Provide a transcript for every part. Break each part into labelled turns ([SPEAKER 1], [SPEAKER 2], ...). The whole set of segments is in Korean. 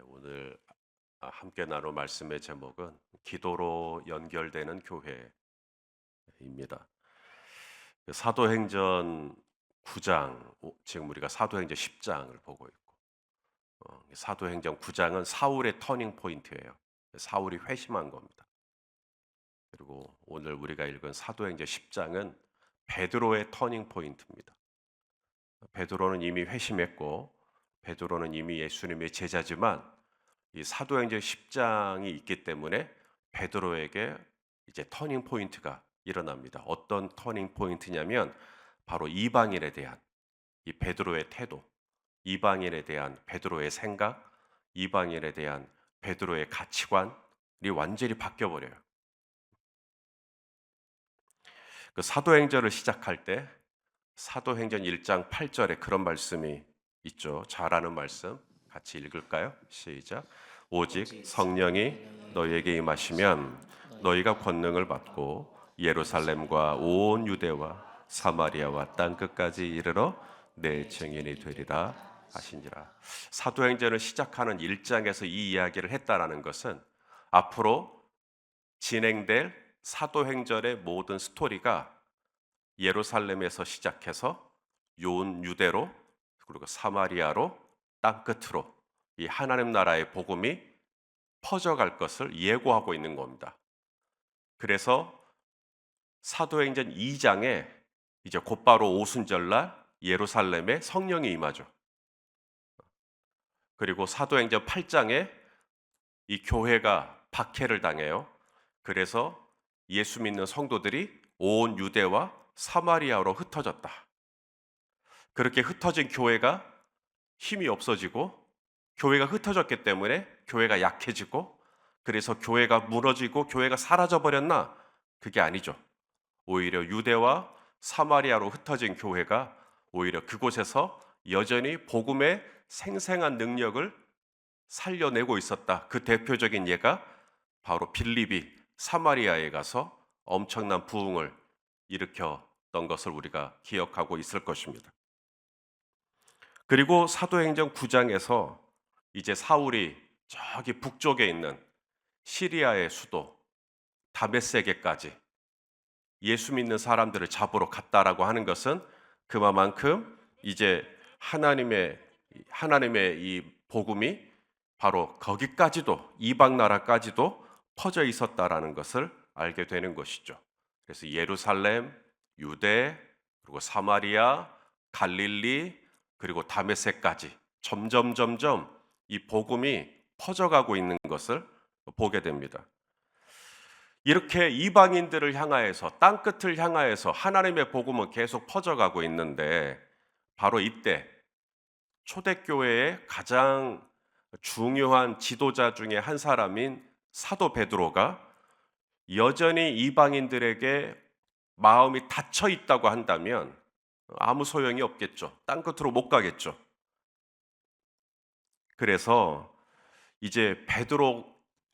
[SPEAKER 1] 오늘 함께 나눌 말씀의 제목은 기도로 연결되는 교회입니다. 사도행전 9장, 지금 우리가 사도행전 10장을 보고 있고, 사도행전 9장은 사울의 터닝 포인트예요. 사울이 회심한 겁니다. 그리고 오늘 우리가 읽은 사도행전 10장은 베드로의 터닝 포인트입니다. 베드로는 이미 회심했고, 베드로는 이미 예수님의 제자지만 이 사도행전 10장이 있기 때문에 베드로에게 이제 터닝 포인트가 일어납니다. 어떤 터닝 포인트냐면 바로 이방인에 대한 이 베드로의 태도, 이방인에 대한 베드로의 생각, 이방인에 대한 베드로의 가치관이 완전히 바뀌어 버려요. 그 사도행전을 시작할 때 사도행전 1장 8절에 그런 말씀이 있죠. 잘 아는 말씀 같이 읽을까요? 시작. 오직 성령이 너희에게 임하시면 너희가 권능을 받고 예루살렘과 온 유대와 사마리아와 땅 끝까지 이르러 내 증인이 되리라 하신지라. 사도행전을 시작하는 1장에서 이 이야기를 했다라는 것은 앞으로 진행될 사도행전의 모든 스토리가 예루살렘에서 시작해서 온 유대로 그리고 사마리아로 땅 끝으로 이 하나님 나라의 복음이 퍼져갈 것을 예고하고 있는 겁니다. 그래서 사도행전 2장에 이제 곧바로 오순절날 예루살렘에 성령이 임하죠. 그리고 사도행전 8장에 이 교회가 박해를 당해요. 그래서 예수 믿는 성도들이 온 유대와 사마리아로 흩어졌다. 그렇게 흩어진 교회가 힘이 없어지고 교회가 흩어졌기 때문에 교회가 약해지고 그래서 교회가 무너지고 교회가 사라져 버렸나? 그게 아니죠. 오히려 유대와 사마리아로 흩어진 교회가 오히려 그곳에서 여전히 복음의 생생한 능력을 살려내고 있었다. 그 대표적인 예가 바로 빌립이 사마리아에 가서 엄청난 부흥을 일으켰던 것을 우리가 기억하고 있을 것입니다. 그리고 사도행전 9장에서 이제 사울이 저기 북쪽에 있는 시리아의 수도 다메섹에까지 예수 믿는 사람들을 잡으러 갔다라고 하는 것은 그만큼 이제 하나님의 이 복음이 바로 거기까지도 이방 나라까지도 퍼져 있었다라는 것을 알게 되는 것이죠. 그래서 예루살렘, 유대, 그리고 사마리아, 갈릴리, 그리고 다메섹까지 점점 이 복음이 퍼져가고 있는 것을 보게 됩니다. 이렇게 이방인들을 향하여서 땅끝을 향하여서 하나님의 복음은 계속 퍼져가고 있는데 바로 이때 초대교회의 가장 중요한 지도자 중에 한 사람인 사도 베드로가 여전히 이방인들에게 마음이 닫혀 있다고 한다면 아무 소용이 없겠죠. 땅끝으로 못 가겠죠. 그래서 이제 베드로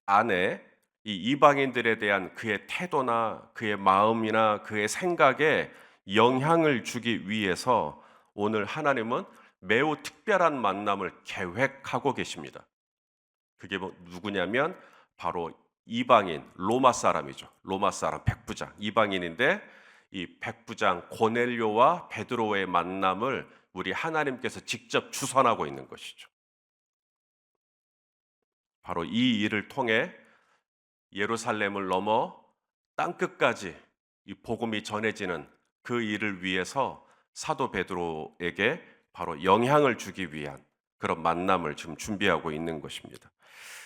[SPEAKER 1] 안에 이 이방인들에 대한 그의 태도나 그의 마음이나 그의 생각에 영향을 주기 위해서 오늘 하나님은 매우 특별한 만남을 계획하고 계십니다. 그게 누구냐면 바로 이방인 로마 사람이죠. 로마 사람 백부장 이방인인데 이 백부장 고넬료와 베드로의 만남을 우리 하나님께서 직접 주선하고 있는 것이죠. 바로 이 일을 통해 예루살렘을 넘어 땅끝까지 이 복음이 전해지는 그 일을 위해서 사도 베드로에게 바로 영향을 주기 위한 그런 만남을 지금 준비하고 있는 것입니다.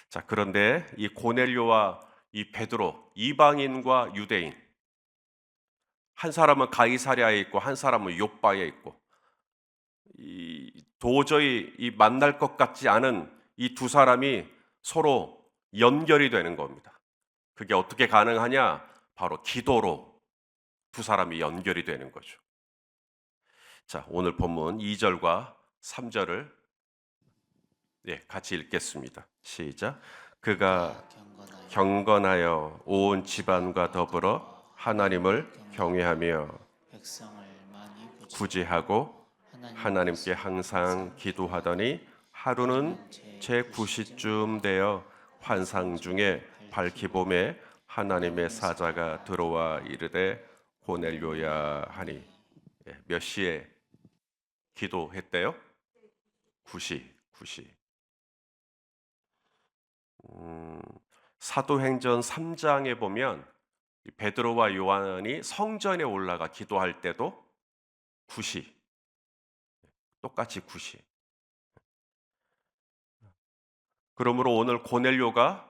[SPEAKER 1] 자, 그런데 이 고넬료와 이 베드로, 이방인과 유대인, 한 사람은 가이사랴에 있고 한 사람은 욥바에 있고 도저히 이 만날 것 같지 않은 이 두 사람이 서로 연결이 되는 겁니다. 그게 어떻게 가능하냐? 바로 기도로 두 사람이 연결이 되는 거죠. 자, 오늘 본문 2절과 3절을 같이 읽겠습니다. 시작. 그가 경건하여 온 집안과 더불어 하나님을 경외하며 구제하고 하나님께 항상 기도하더니 하루는 제9시쯤 되어 환상 중에 밝히 봄에 하나님의 사자가 들어와 이르되 고넬료야 하니. 몇 시에 기도했대요? 9시. 9시. 사도행전 3장에 보면 베드로와 요한이 성전에 올라가 기도할 때도 9시. 똑같이 9시. 그러므로 오늘 고넬료가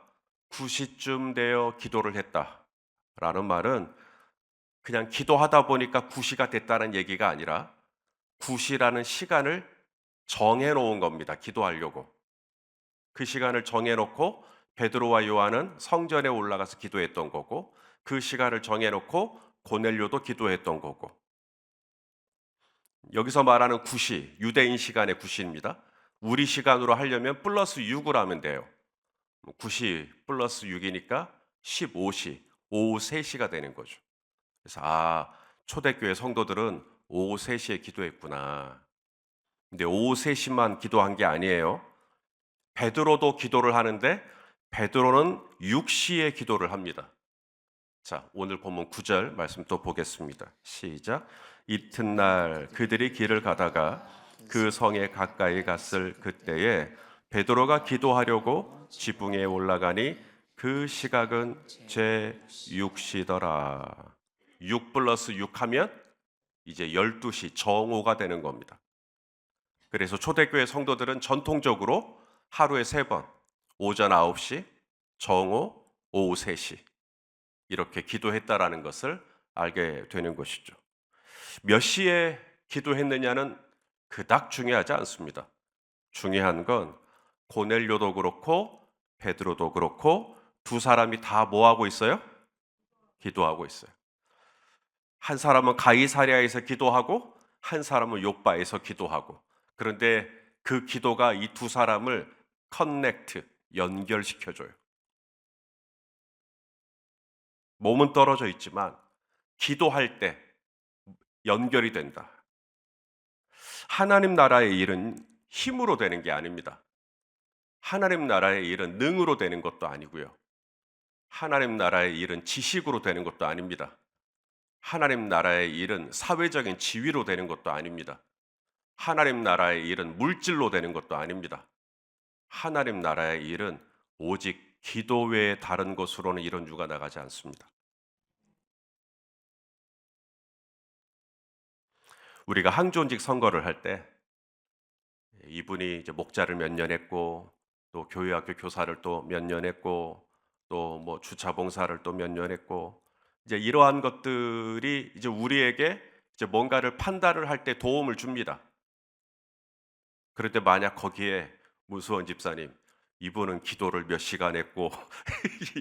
[SPEAKER 1] 9시쯤 되어 기도를 했다라는 말은 그냥 기도하다 보니까 9시가 됐다는 얘기가 아니라 9시라는 시간을 정해 놓은 겁니다. 기도하려고. 그 시간을 정해 놓고 베드로와 요한은 성전에 올라가서 기도했던 거고, 그 시간을 정해 놓고 고넬료도 기도했던 거고. 여기서 말하는 9시, 유대인 시간의 9시입니다. 우리 시간으로 하려면 플러스 6을 하면 돼요. 9시 플러스 6이니까 15시, 오후 3시가 되는 거죠. 그래서 초대교회 성도들은 오후 3시에 기도했구나. 근데 오후 3시만 기도한 게 아니에요. 베드로도 기도를 하는데 베드로는 6시에 기도를 합니다. 자, 오늘 본문 9절 말씀 또 보겠습니다. 시작. 이튿날 그들이 길을 가다가 그 성에 가까이 갔을 그때에 베드로가 기도하려고 지붕에 올라가니 그 시각은 제6시더라. 6 플러스 6 하면 이제 12시 정오가 되는 겁니다. 그래서 초대교회 성도들은 전통적으로 하루에 3번, 오전 9시, 정오, 오후 3시 이렇게 기도했다라는 것을 알게 되는 것이죠. 몇 시에 기도했느냐는 그닥 중요하지 않습니다. 중요한 건 고넬료도 그렇고 베드로도 그렇고 두 사람이 다 뭐 하고 있어요? 기도하고 있어요. 한 사람은 가이사랴에서 기도하고 한 사람은 요빠에서 기도하고, 그런데 그 기도가 이 두 사람을 연결시켜줘요. 몸은 떨어져 있지만 기도할 때 연결이 된다. 하나님 나라의 일은 힘으로 되는 게 아닙니다. 하나님 나라의 일은 능으로 되는 것도 아니고요. 하나님 나라의 일은 지식으로 되는 것도 아닙니다. 하나님 나라의 일은 사회적인 지위로 되는 것도 아닙니다. 하나님 나라의 일은 물질로 되는 것도 아닙니다. 하나님 나라의 일은 오직 기도 외에 다른 것으로는 이런 유가 나가지 않습니다. 우리가 항존직 선거를 할 때 이분이 이제 목자를 몇 년 했고, 또 교회학교 교사를 또 몇 년 했고, 또 뭐 주차 봉사를 또 몇 년 했고, 이제 이러한 것들이 이제 우리에게 이제 뭔가를 판단을 할 때 도움을 줍니다. 그런데 만약 거기에 무수원 집사님, 이분은 기도를 몇 시간 했고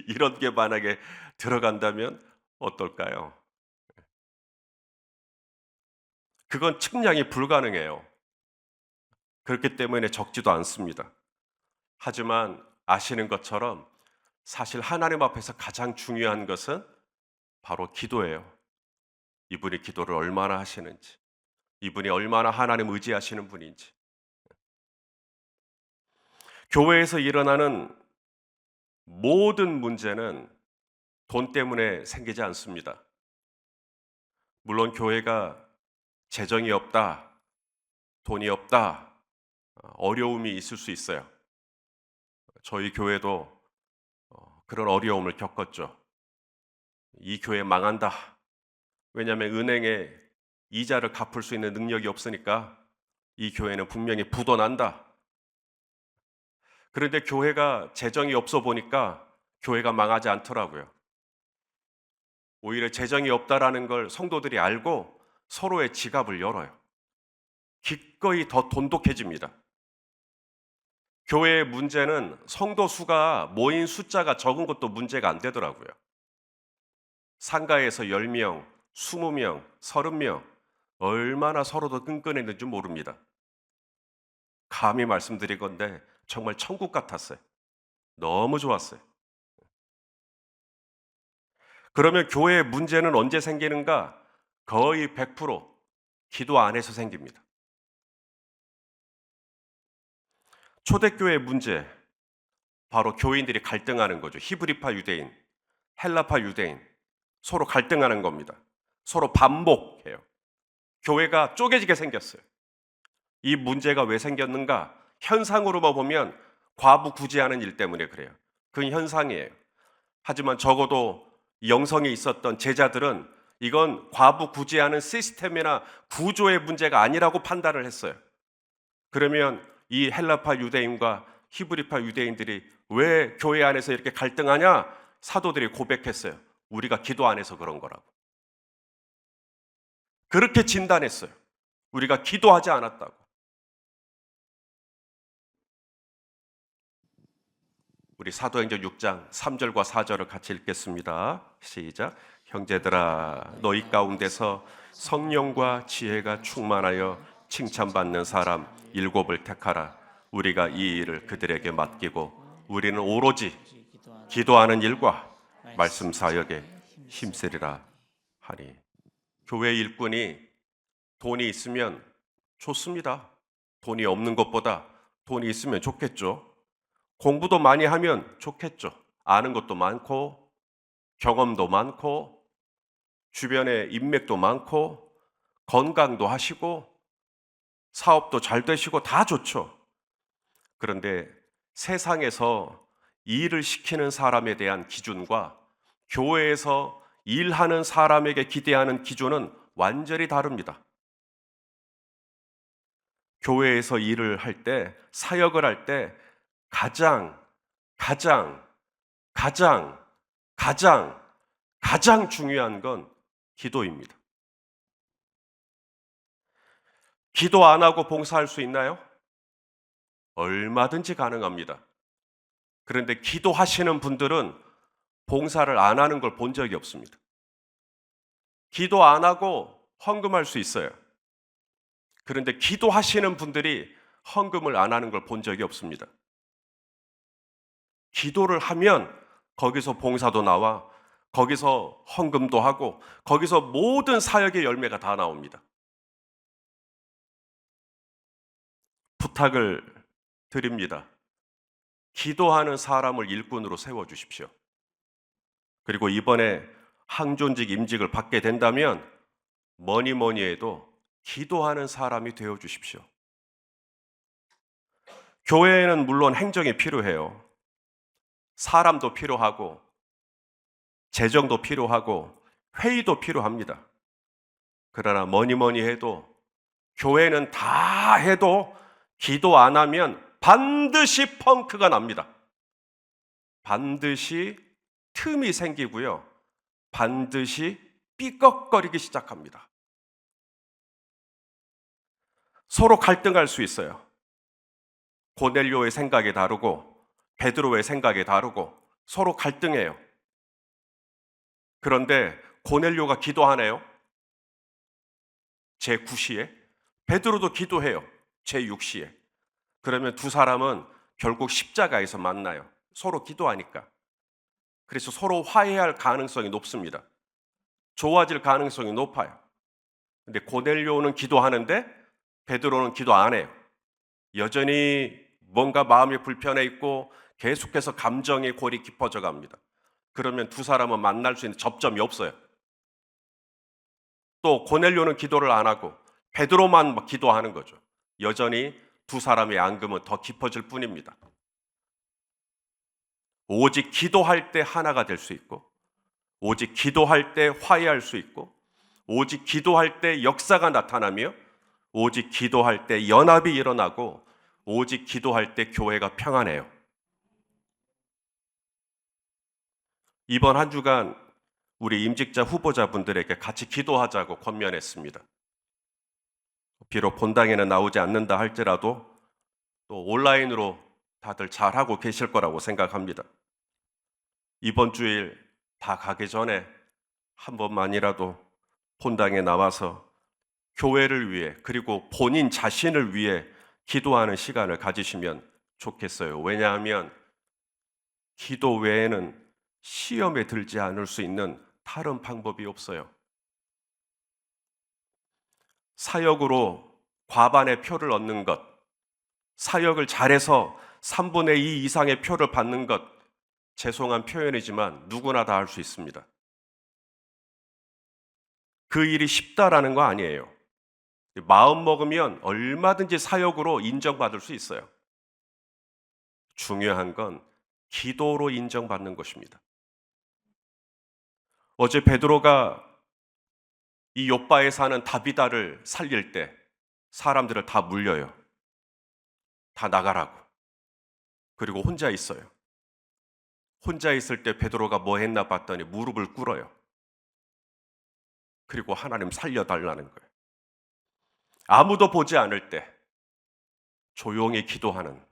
[SPEAKER 1] 이런 게 만약에 들어간다면 어떨까요? 그건 측량이 불가능해요. 그렇기 때문에 적지도 않습니다. 하지만 아시는 것처럼 사실 하나님 앞에서 가장 중요한 것은 바로 기도예요. 이분이 기도를 얼마나 하시는지, 이분이 얼마나 하나님 의지하시는 분인지. 교회에서 일어나는 모든 문제는 돈 때문에 생기지 않습니다. 물론 교회가 재정이 없다, 돈이 없다, 어려움이 있을 수 있어요. 저희 교회도 그런 어려움을 겪었죠. 이 교회 망한다. 왜냐하면 은행에 이자를 갚을 수 있는 능력이 없으니까 이 교회는 분명히 부도난다. 그런데 교회가 재정이 없어 보니까 교회가 망하지 않더라고요. 오히려 재정이 없다라는 걸 성도들이 알고 서로의 지갑을 열어요. 기꺼이 더 돈독해집니다. 교회의 문제는 성도 수가 모인 숫자가 적은 것도 문제가 안 되더라고요. 상가에서 10명, 20명, 30명 얼마나 서로 더 끈끈했는지 모릅니다. 감히 말씀드릴 건데 정말 천국 같았어요. 너무 좋았어요. 그러면 교회의 문제는 언제 생기는가? 거의 100% 기도 안에서 생깁니다. 초대교회 문제, 바로 교인들이 갈등하는 거죠. 히브리파 유대인, 헬라파 유대인, 서로 갈등하는 겁니다. 서로 반목해요. 교회가 쪼개지게 생겼어요. 이 문제가 왜 생겼는가? 현상으로만 보면 과부 구제하는 일 때문에 그래요. 그건 현상이에요. 하지만 적어도 영성이 있었던 제자들은 이건 과부 구제하는 시스템이나 구조의 문제가 아니라고 판단을 했어요. 그러면 이 헬라파 유대인과 히브리파 유대인들이 왜 교회 안에서 이렇게 갈등하냐? 사도들이 고백했어요. 우리가 기도 안 해서 그런 거라고. 그렇게 진단했어요. 우리가 기도하지 않았다고. 우리 사도행전 6장 3절과 4절을 같이 읽겠습니다. 시작. 형제들아, 너희 가운데서 성령과 지혜가 충만하여 칭찬받는 사람 7을 택하라. 우리가 이 일을 그들에게 맡기고 우리는 오로지 기도하는 일과 말씀 사역에 힘쓰리라 하니. 교회 일꾼이 돈이 있으면 좋습니다. 돈이 없는 것보다 돈이 있으면 좋겠죠. 공부도 많이 하면 좋겠죠. 아는 것도 많고, 경험도 많고, 주변에 인맥도 많고, 건강도 하시고, 사업도 잘 되시고 다 좋죠. 그런데 세상에서 일을 시키는 사람에 대한 기준과 교회에서 일하는 사람에게 기대하는 기준은 완전히 다릅니다. 교회에서 일을 할 때, 사역을 할 때 가장, 가장, 가장, 가장, 가장 중요한 건 기도입니다. 기도 안 하고 봉사할 수 있나요? 얼마든지 가능합니다. 그런데 기도하시는 분들은 봉사를 안 하는 걸 본 적이 없습니다. 기도 안 하고 헌금할 수 있어요. 그런데 기도하시는 분들이 헌금을 안 하는 걸 본 적이 없습니다. 기도를 하면 거기서 봉사도 나와, 거기서 헌금도 하고, 거기서 모든 사역의 열매가 다 나옵니다. 부탁을 드립니다. 기도하는 사람을 일꾼으로 세워주십시오. 그리고 이번에 항존직 임직을 받게 된다면 뭐니 해도 기도하는 사람이 되어주십시오. 교회에는 물론 행정이 필요해요. 사람도 필요하고, 재정도 필요하고, 회의도 필요합니다. 그러나 뭐니 해도 교회는 다 해도 기도 안 하면 반드시 펑크가 납니다. 반드시 틈이 생기고요. 반드시 삐걱거리기 시작합니다. 서로 갈등할 수 있어요. 고넬료의 생각이 다르고 베드로의 생각이 다르고 서로 갈등해요. 그런데 고넬료가 기도하네요. 제9시에. 베드로도 기도해요. 제6시에. 그러면 두 사람은 결국 십자가에서 만나요. 서로 기도하니까. 그래서 서로 화해할 가능성이 높습니다. 좋아질 가능성이 높아요. 근데 고넬료는 기도하는데 베드로는 기도 안 해요. 여전히 뭔가 마음이 불편해 있고 계속해서 감정의 골이 깊어져 갑니다. 그러면 두 사람은 만날 수 있는 접점이 없어요. 또 고넬료는 기도를 안 하고 베드로만 기도하는 거죠. 여전히 두 사람의 앙금은 더 깊어질 뿐입니다. 오직 기도할 때 하나가 될 수 있고, 오직 기도할 때 화해할 수 있고, 오직 기도할 때 역사가 나타나며, 오직 기도할 때 연합이 일어나고, 오직 기도할 때 교회가 평안해요. 이번 한 주간 우리 임직자 후보자분들에게 같이 기도하자고 권면했습니다. 비록 본당에는 나오지 않는다 할지라도 또 온라인으로 다들 잘하고 계실 거라고 생각합니다. 이번 주일 다 가기 전에 한 번만이라도 본당에 나와서 교회를 위해 그리고 본인 자신을 위해 기도하는 시간을 가지시면 좋겠어요. 왜냐하면 기도 외에는 시험에 들지 않을 수 있는 다른 방법이 없어요. 사역으로 과반의 표를 얻는 것, 사역을 잘해서 3분의 2 이상의 표를 받는 것, 죄송한 표현이지만 누구나 다 할 수 있습니다. 그 일이 쉽다라는 거 아니에요. 마음 먹으면 얼마든지 사역으로 인정받을 수 있어요. 중요한 건 기도로 인정받는 것입니다. 어제 베드로가 이 욥바에 사는 다비다를 살릴 때 사람들을 다 물려요. 다 나가라고. 그리고 혼자 있어요. 혼자 있을 때 베드로가 뭐 했나 봤더니 무릎을 꿇어요. 그리고 하나님 살려달라는 거예요. 아무도 보지 않을 때 조용히 기도하는,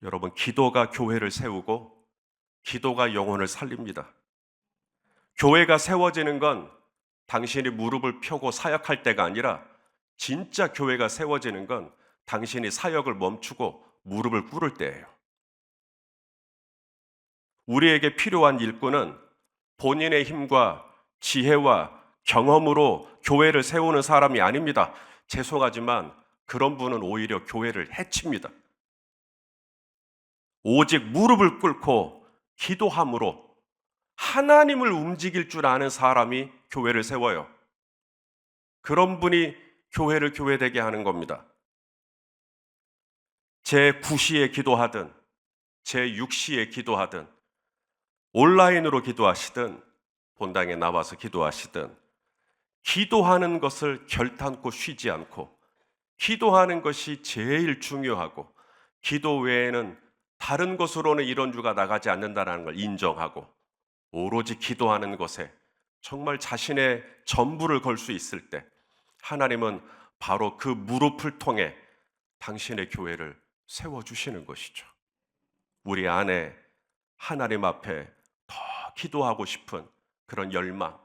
[SPEAKER 1] 여러분, 기도가 교회를 세우고 기도가 영혼을 살립니다. 교회가 세워지는 건 당신이 무릎을 펴고 사역할 때가 아니라, 진짜 교회가 세워지는 건 당신이 사역을 멈추고 무릎을 꿇을 때예요. 우리에게 필요한 일꾼은 본인의 힘과 지혜와 경험으로 교회를 세우는 사람이 아닙니다. 죄송하지만 그런 분은 오히려 교회를 해칩니다. 오직 무릎을 꿇고 기도함으로 하나님을 움직일 줄 아는 사람이 교회를 세워요. 그런 분이 교회를 교회되게 하는 겁니다. 제9시에 기도하든 제6시에 기도하든 온라인으로 기도하시든 본당에 나와서 기도하시든 기도하는 것을 결탄코 쉬지 않고 기도하는 것이 제일 중요하고, 기도 외에는 다른 것으로는 이론주가 나가지 않는다는 걸 인정하고 오로지 기도하는 것에 정말 자신의 전부를 걸 수 있을 때 하나님은 바로 그 무릎을 통해 당신의 교회를 세워주시는 것이죠. 우리 안에 하나님 앞에 더 기도하고 싶은 그런 열망,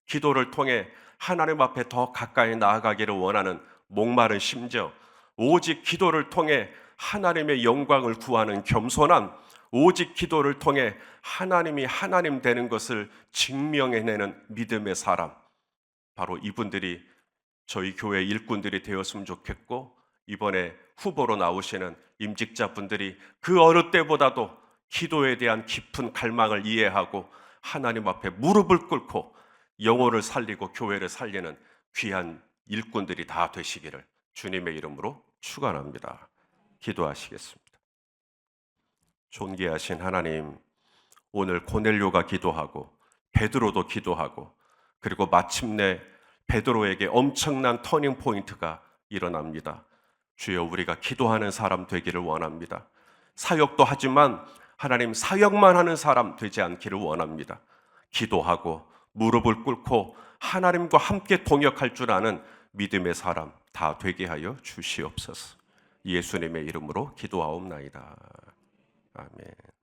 [SPEAKER 1] 기도를 통해 하나님 앞에 더 가까이 나아가기를 원하는 목마른 심정, 오직 기도를 통해 하나님의 영광을 구하는 겸손함, 오직 기도를 통해 하나님이 하나님 되는 것을 증명해내는 믿음의 사람, 바로 이분들이 저희 교회 일꾼들이 되었으면 좋겠고, 이번에 후보로 나오시는 임직자분들이 그 어느 때보다도 기도에 대한 깊은 갈망을 이해하고 하나님 앞에 무릎을 꿇고 영혼을 살리고 교회를 살리는 귀한 일꾼들이 다 되시기를 주님의 이름으로 축원합니다. 기도하시겠습니다. 존귀하신 하나님, 오늘 고넬료가 기도하고 베드로도 기도하고, 그리고 마침내 베드로에게 엄청난 터닝 포인트가 일어납니다. 주여, 우리가 기도하는 사람 되기를 원합니다. 사역도 하지만 하나님, 사역만 하는 사람 되지 않기를 원합니다. 기도하고 무릎을 꿇고 하나님과 함께 동역할 줄 아는 믿음의 사람 다 되게 하여 주시옵소서. 예수님의 이름으로 기도하옵나이다. 아멘.